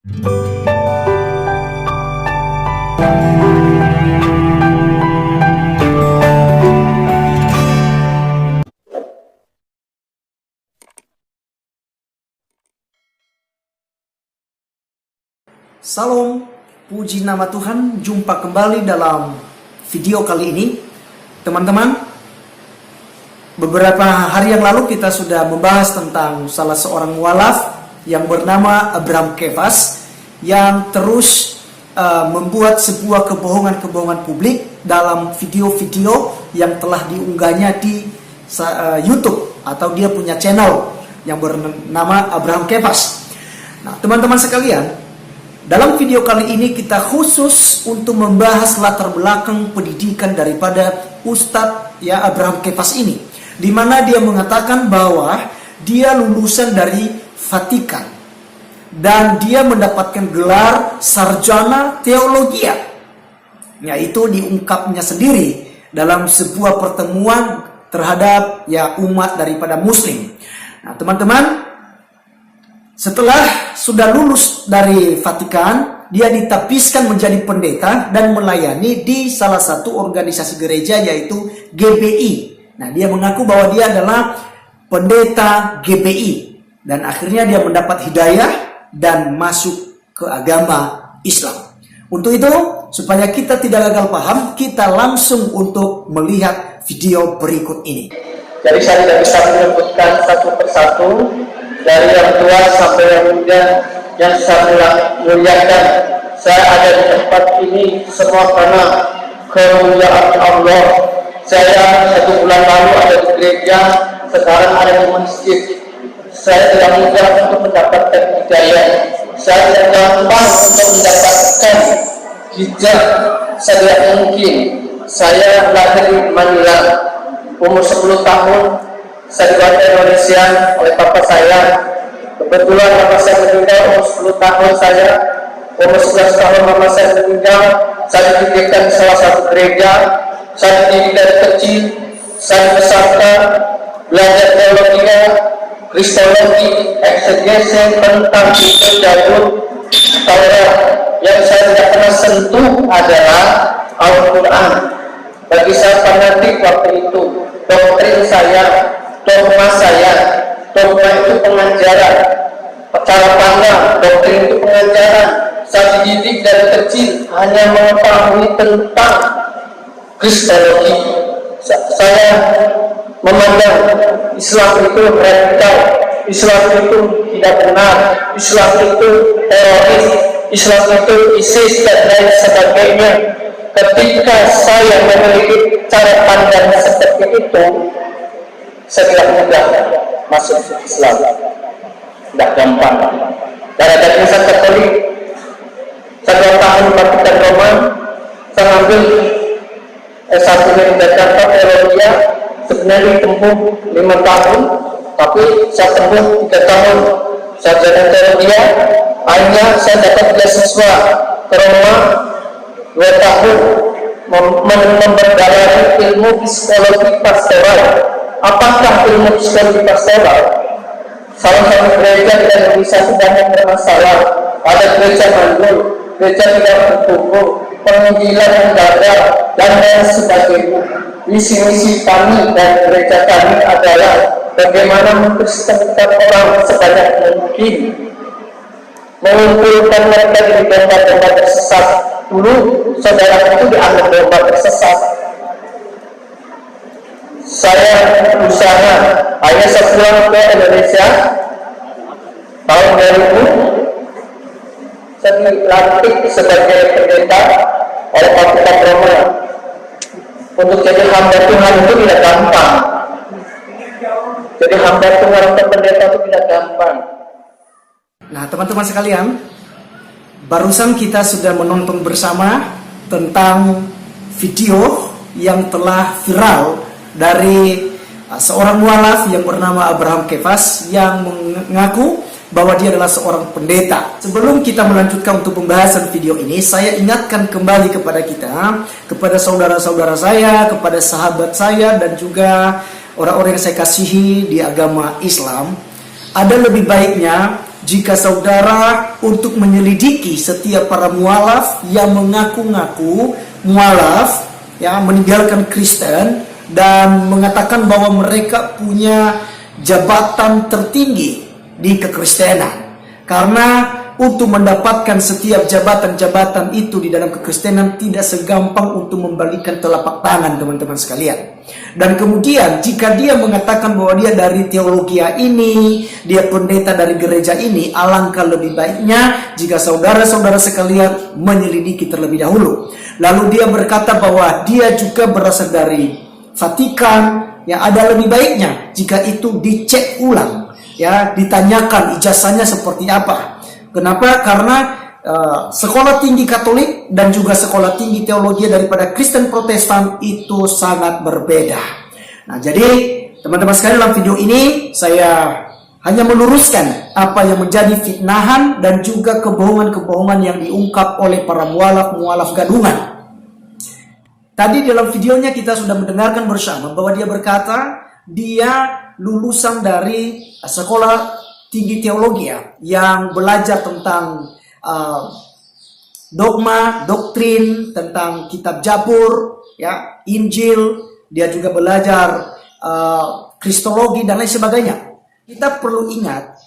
Salam, puji nama Tuhan, jumpa kembali dalam video kali ini. Teman-teman, beberapa hari yang lalu kita sudah membahas tentang salah seorang mualaf yang bernama Abraham Kefas yang terus membuat sebuah kebohongan-kebohongan publik dalam video-video yang telah diunggahnya di YouTube atau dia punya channel yang bernama Abraham Kefas. Nah, teman-teman sekalian, dalam video kali ini kita khusus untuk membahas latar belakang pendidikan daripada Ustadz Abraham Kefas ini, di mana dia mengatakan bahwa dia lulusan dari Vatikan dan dia mendapatkan gelar sarjana teologia. Itu diungkapnya sendiri dalam sebuah pertemuan terhadap umat daripada Muslim. Nah, teman-teman, setelah sudah lulus dari Vatikan, dia ditapiskan menjadi pendeta dan melayani di salah satu organisasi gereja yaitu GBI. Nah, dia mengaku bahwa dia adalah pendeta GBI dan akhirnya dia mendapat hidayah dan masuk ke agama Islam. Untuk itu, supaya kita tidak gagal paham, kita langsung untuk melihat video berikut ini. Jadi saya tidak bisa menyebutkan satu persatu dari yang tua sampai yang muda yang saya muliakan. Saya ada di tempat ini semua karena kemuliaan Allah. Saya 1 bulan lalu ada di gereja, sekarang ada di masjid. Saya tidak mudah untuk mendapatkan hidayah. Saya tidak gampang untuk mendapatkan hijab. Saya tidak mungkin. Saya lahir di Manila, umur 10 tahun. Saya dibawa ke Indonesia oleh papa saya. Kebetulan papa saya meninggal umur 10 tahun saya. Umur 11 tahun mama saya meninggal. Saya didirikan di salah satu gereja. Saya dididik dari kecil. Saya dibesarkan belajar teologi, kristologi, eksegese tentang Kitab Jabur, Taurat. Yang saya tidak pernah sentuh adalah Al-Quran. Bagi saya fanatik waktu itu. Doktrin saya, dogma saya, dogma itu pengajaran, cara pandang, doktrin itu pengajaran. Saya dididik dari kecil hanya mengetahui tentang kristologi. Saya memandang Islam itu radikal, Islam itu tidak benar, Islam itu teroris, Islam itu ISIS dan lain sebagainya. Ketika saya memiliki cara pandang seperti itu, saya tidak mudah masuk Islam, tidak gampang. Karena dari saya Katolik, saya 2 tahun Vatikan Roma, saya ambil S1 di Jakarta teologi, sebenarnya ditempuh 5 tahun, tapi saya tempuh 3 tahun sarjana teologi. Akhirnya saya dapat beasiswa ke Roma 2 tahun mempelajari ilmu psikologi pastoral. Apakah ilmu psikologi pastoral? Salah satu gereja di Indonesia sedang bermasalah. Ada gereja mandul, gereja tidak bertumbuh, penginjilan yang gagal, dan lain sebagainya. Misi-misi kami dan gereja kami adalah bagaimana mengkristenkan orang sebanyak mungkin, mengumpulkan mereka di domba-domba tersesat. Dulu saudara itu dianggap domba tersesat. Saya berusaha, akhirnya saya pulang ke Indonesia tahun 2000. Saya dilantik sebagai pendeta oleh Vatikan Roma. Untuk jadi hamba Tuhan itu tidak gampang. Jadi hamba Tuhan atau pendeta itu tidak gampang. Nah, teman-teman sekalian, barusan kita sudah menonton bersama tentang video yang telah viral dari seorang mualaf yang bernama Abraham Kefas yang mengaku bahwa dia adalah seorang pendeta. Sebelum kita melanjutkan untuk pembahasan video ini, saya ingatkan kembali kepada kita, kepada saudara-saudara saya, kepada sahabat saya, dan juga orang-orang yang saya kasihi di agama Islam. Ada lebih baiknya jika saudara untuk menyelidiki setiap para mualaf yang mengaku-ngaku mualaf, ya, meninggalkan Kristen dan mengatakan bahwa mereka punya jabatan tertinggi di kekristenan. Karena untuk mendapatkan setiap jabatan-jabatan itu di dalam kekristenan tidak segampang untuk membalikan telapak tangan, teman-teman sekalian. Dan kemudian jika dia mengatakan bahwa dia dari teologia ini, dia pendeta dari gereja ini, alangkah lebih baiknya jika saudara-saudara sekalian menyelidiki terlebih dahulu. Lalu dia berkata bahwa dia juga berasal dari Vatikan, ya, ada lebih baiknya jika itu dicek ulang, ya, ditanyakan ijazahnya seperti apa. Kenapa? Karena sekolah tinggi Katolik dan juga sekolah tinggi teologi daripada Kristen Protestan itu sangat berbeda. Nah, jadi teman-teman sekalian, dalam video ini saya hanya meluruskan apa yang menjadi fitnahan dan juga kebohongan-kebohongan yang diungkap oleh para mualaf-mualaf gadungan. Tadi dalam videonya kita sudah mendengarkan bersama bahwa dia berkata dia lulusan dari sekolah tinggi teologi, ya, yang belajar tentang dogma, doktrin, tentang kitab Jabur, ya, Injil. Dia juga belajar kristologi dan lain sebagainya. Kita perlu ingat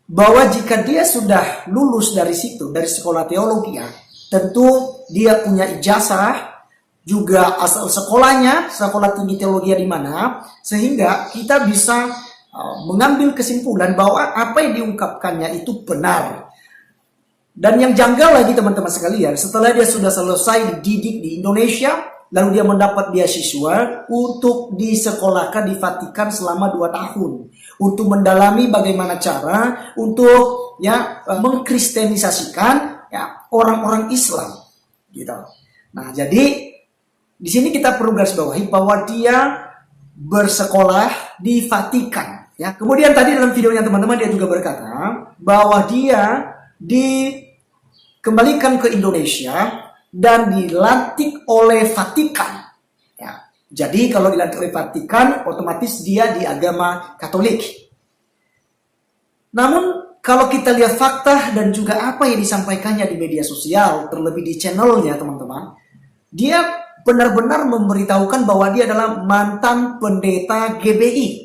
bahwa jika dia sudah lulus dari situ, dari sekolah teologi, ya, tentu dia punya ijazah, juga asal sekolahnya, sekolah tinggi teologi di mana, sehingga kita bisa mengambil kesimpulan bahwa apa yang diungkapkannya itu benar. Dan yang janggal lagi, teman-teman sekalian, setelah dia sudah selesai dididik di Indonesia, lalu dia mendapat beasiswa untuk disekolahkan di Vatikan selama 2 tahun untuk mendalami bagaimana cara untuk, ya, mengkristenisasikan, ya, orang-orang Islam, gitu. Nah, jadi di sini kita perlu garis bawahi bahwa dia bersekolah di Vatikan. Ya, kemudian tadi dalam videonya teman-teman dia juga berkata bahwa dia dikembalikan ke Indonesia dan dilantik oleh Vatikan. Ya, jadi kalau dilantik oleh Vatikan, otomatis dia di agama Katolik. Namun kalau kita lihat fakta dan juga apa yang disampaikannya di media sosial, terlebih di channelnya teman-teman, dia benar-benar memberitahukan bahwa dia adalah mantan pendeta GBI.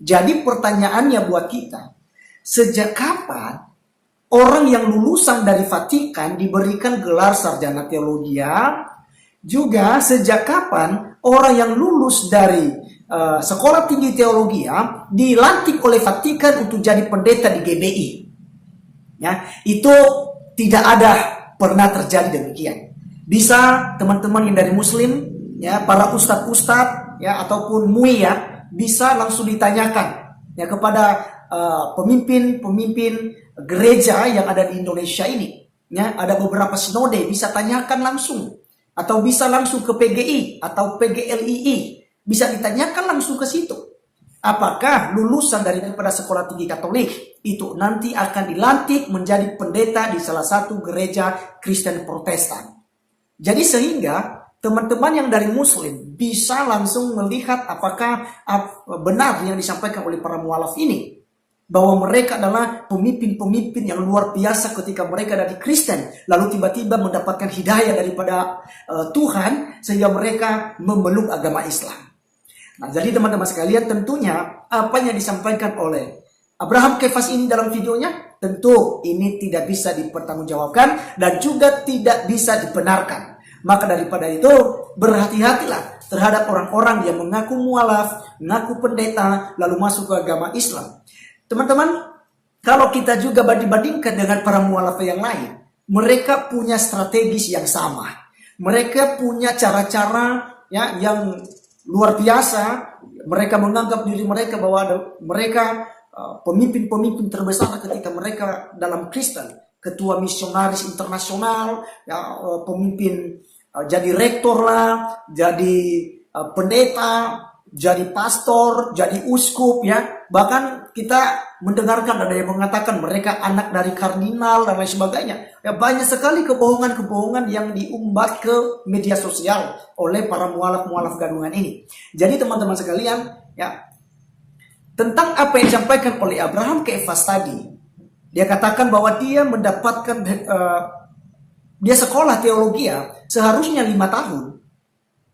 Jadi pertanyaannya buat kita, sejak kapan orang yang lulusan dari Vatikan diberikan gelar sarjana teologi? Juga sejak kapan orang yang lulus dari sekolah tinggi teologi dilantik oleh Vatikan untuk jadi pendeta di GBI? Ya, itu tidak ada pernah terjadi demikian. Bisa teman-teman yang dari Muslim, ya, para ustadz-ustadz, ya, ataupun MUI, ya, bisa langsung ditanyakan, ya, kepada pemimpin-pemimpin gereja yang ada di Indonesia ini. Ya, ada beberapa sinode, bisa tanyakan langsung, atau bisa langsung ke PGI atau PGLII, bisa ditanyakan langsung ke situ. Apakah lulusan daripada sekolah tinggi Katolik itu nanti akan dilantik menjadi pendeta di salah satu gereja Kristen Protestan? Jadi sehingga teman-teman yang dari Muslim bisa langsung melihat apakah benar yang disampaikan oleh para mualaf ini, bahwa mereka adalah pemimpin-pemimpin yang luar biasa ketika mereka dari Kristen, lalu tiba-tiba mendapatkan hidayah daripada Tuhan sehingga mereka memeluk agama Islam. Nah, jadi teman-teman sekalian, tentunya apa yang disampaikan oleh Abraham Kefas ini dalam videonya, tentu ini tidak bisa dipertanggungjawabkan dan juga tidak bisa dibenarkan. Maka daripada itu, berhati-hatilah terhadap orang-orang yang mengaku mualaf, mengaku pendeta, lalu masuk ke agama Islam. Teman-teman, kalau kita juga dibandingkan dengan para mualaf yang lain, mereka punya strategis yang sama. Mereka punya cara-cara, ya, yang luar biasa. Mereka menganggap diri mereka bahwa mereka pemimpin-pemimpin terbesar ketika mereka dalam Kristen. Ketua misionaris internasional, ya, pemimpin, jadi rektor lah, jadi pendeta, jadi pastor, jadi uskup, ya. Bahkan kita mendengarkan ada yang mengatakan mereka anak dari kardinal dan lain sebagainya. Ya, banyak sekali kebohongan-kebohongan yang diumbar ke media sosial oleh para mualaf-mualaf gadungan ini. Jadi teman-teman sekalian, ya, tentang apa yang disampaikan oleh Abraham Kefas tadi, Dia katakan bahwa dia mendapatkan dia sekolah teologi seharusnya 5 tahun.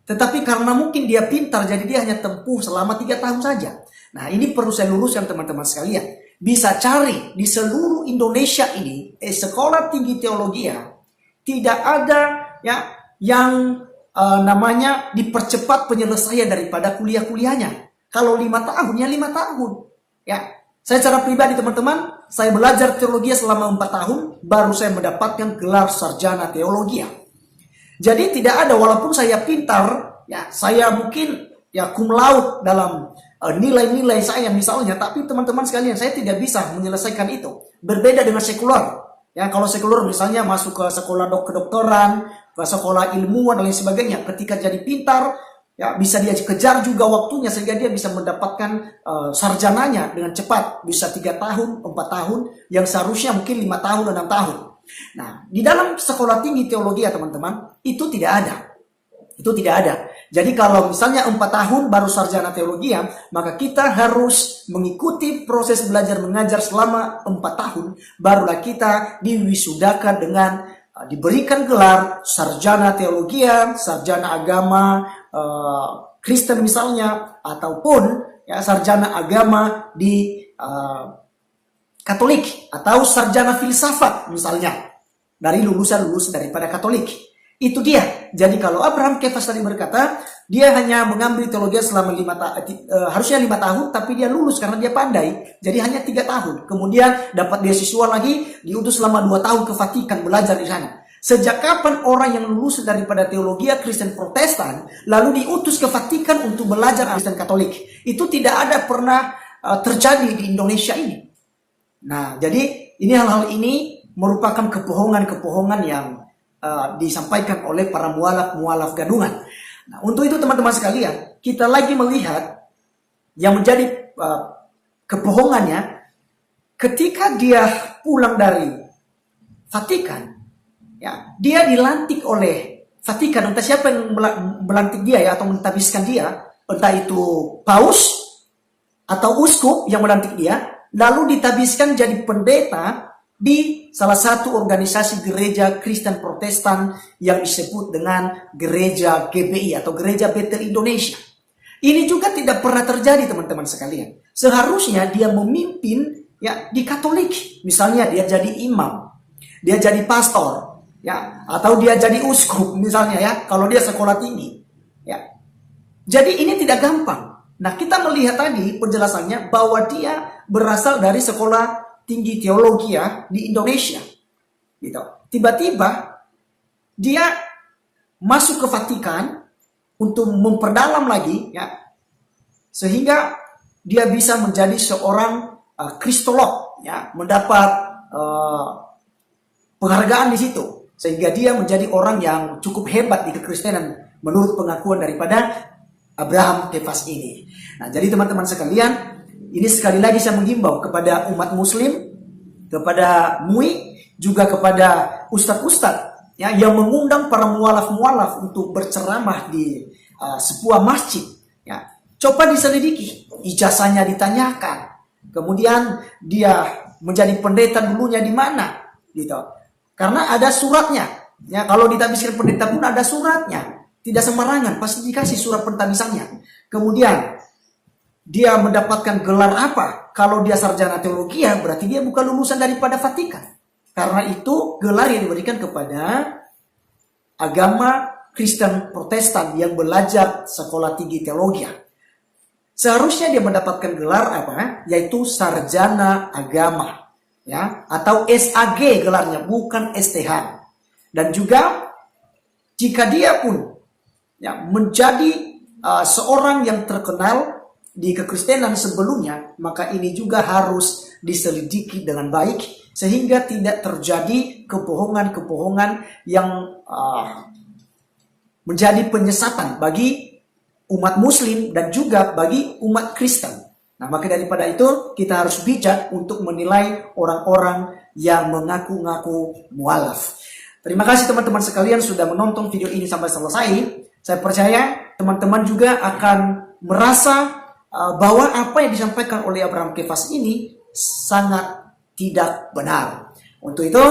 Tetapi karena mungkin dia pintar, jadi dia hanya tempuh selama 3 tahun saja. Nah, ini perlu saya luruskan teman-teman sekalian. Bisa cari di seluruh Indonesia ini sekolah tinggi teologi tidak ada yang namanya dipercepat penyelesaian daripada kuliah-kuliahnya. Kalau 5 tahun ya 5 tahun. Ya, saya secara pribadi teman-teman, saya belajar teologi selama 4 tahun, baru saya mendapatkan gelar sarjana teologi. Jadi tidak ada, walaupun saya pintar, ya saya mungkin cum laude dalam nilai-nilai saya misalnya, tapi teman-teman sekalian, saya tidak bisa menyelesaikan itu. Berbeda dengan sekuler. Ya, kalau sekuler misalnya masuk ke sekolah kedokteran, ke sekolah ilmuwan dan lain sebagainya, ketika jadi pintar, ya bisa dia kejar juga waktunya sehingga dia bisa mendapatkan sarjananya dengan cepat, bisa 3 tahun, 4 tahun, yang seharusnya mungkin 5 tahun, 6 tahun. Nah, di dalam sekolah tinggi teologi teman-teman, itu tidak ada. Itu tidak ada. Jadi kalau misalnya 4 tahun baru sarjana teologi, maka kita harus mengikuti proses belajar mengajar selama 4 tahun, barulah kita diwisudakan dengan diberikan gelar sarjana teologi, sarjana agama Kristen misalnya, ataupun ya sarjana agama di Katolik, atau sarjana filsafat misalnya dari lulusan daripada Katolik. Itu dia. Jadi kalau Abraham Kefas tadi berkata dia hanya mengambil teologi selama harusnya 5 tahun, tapi dia lulus karena dia pandai, jadi hanya 3 tahun. Kemudian dapat beasiswa lagi, diutus selama 2 tahun ke Vatikan belajar di sana. Sejak kapan orang yang lulus daripada teologi Kristen Protestan lalu diutus ke Vatikan untuk belajar Kristen Katolik? Itu tidak ada pernah terjadi di Indonesia ini. Nah, jadi ini hal-hal ini merupakan kebohongan-kebohongan yang disampaikan oleh para mualaf gadungan. Nah, untuk itu teman-teman sekalian, kita lagi melihat yang menjadi kebohongannya ketika dia pulang dari Vatikan. Ya, dia dilantik oleh Vatikan, entah siapa yang melantik dia atau mentabiskan dia, entah itu paus atau uskup yang melantik dia, lalu ditabiskan jadi pendeta di salah satu organisasi gereja Kristen Protestan yang disebut dengan gereja GBI atau Gereja Betel Indonesia. Ini juga tidak pernah terjadi teman-teman sekalian. Seharusnya dia memimpin di Katolik, misalnya dia jadi imam, dia jadi pastor, atau dia jadi uskup misalnya kalau dia sekolah tinggi. Jadi ini tidak gampang. Nah, kita melihat tadi penjelasannya bahwa dia berasal dari sekolah tinggi teologi di Indonesia. Gitu. Tiba-tiba dia masuk ke Vatikan untuk memperdalam lagi sehingga dia bisa menjadi seorang kristolog, mendapat penghargaan di situ. Sehingga dia menjadi orang yang cukup hebat di kekristenan menurut pengakuan daripada Abraham Kefas ini. Nah, jadi teman-teman sekalian, ini sekali lagi saya menghimbau kepada umat muslim, kepada MUI, juga kepada ustadz-ustadz yang mengundang para mualaf-mualaf untuk berceramah di sebuah masjid. Coba diselidiki, ijazahnya ditanyakan. Kemudian dia menjadi pendeta dulunya di mana, gitu. Karena ada suratnya. Kalau ditabiskan pendeta pun ada suratnya. Tidak sembarangan, pasti dikasih surat pentabisannya. Kemudian dia mendapatkan gelar apa? Kalau dia sarjana teologi berarti dia bukan lulusan daripada Vatikan. Karena itu gelar yang diberikan kepada agama Kristen Protestan yang belajar sekolah tinggi teologi. Seharusnya dia mendapatkan gelar apa? Yaitu sarjana agama. Atau SAG gelarnya, bukan STH. Dan juga jika dia pun menjadi seorang yang terkenal di kekristenan sebelumnya, maka ini juga harus diselidiki dengan baik sehingga tidak terjadi kebohongan-kebohongan yang menjadi penyesatan bagi umat muslim dan juga bagi umat Kristen. Nah, maka daripada itu kita harus bijak untuk menilai orang-orang yang mengaku-ngaku mualaf. Terima kasih teman-teman sekalian sudah menonton video ini sampai selesai. Saya percaya teman-teman juga akan merasa bahwa apa yang disampaikan oleh Abraham Kefas ini sangat tidak benar. Untuk itu,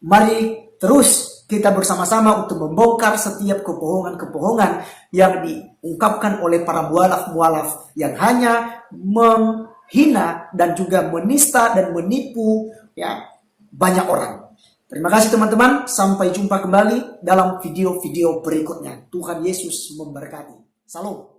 mari terus kita bersama-sama untuk membongkar setiap kebohongan-kebohongan yang diungkapkan oleh para mualaf-mualaf yang hanya menghina dan juga menista dan menipu ya banyak orang. Terima kasih teman-teman, sampai jumpa kembali dalam video-video berikutnya. Tuhan Yesus memberkati. Salam.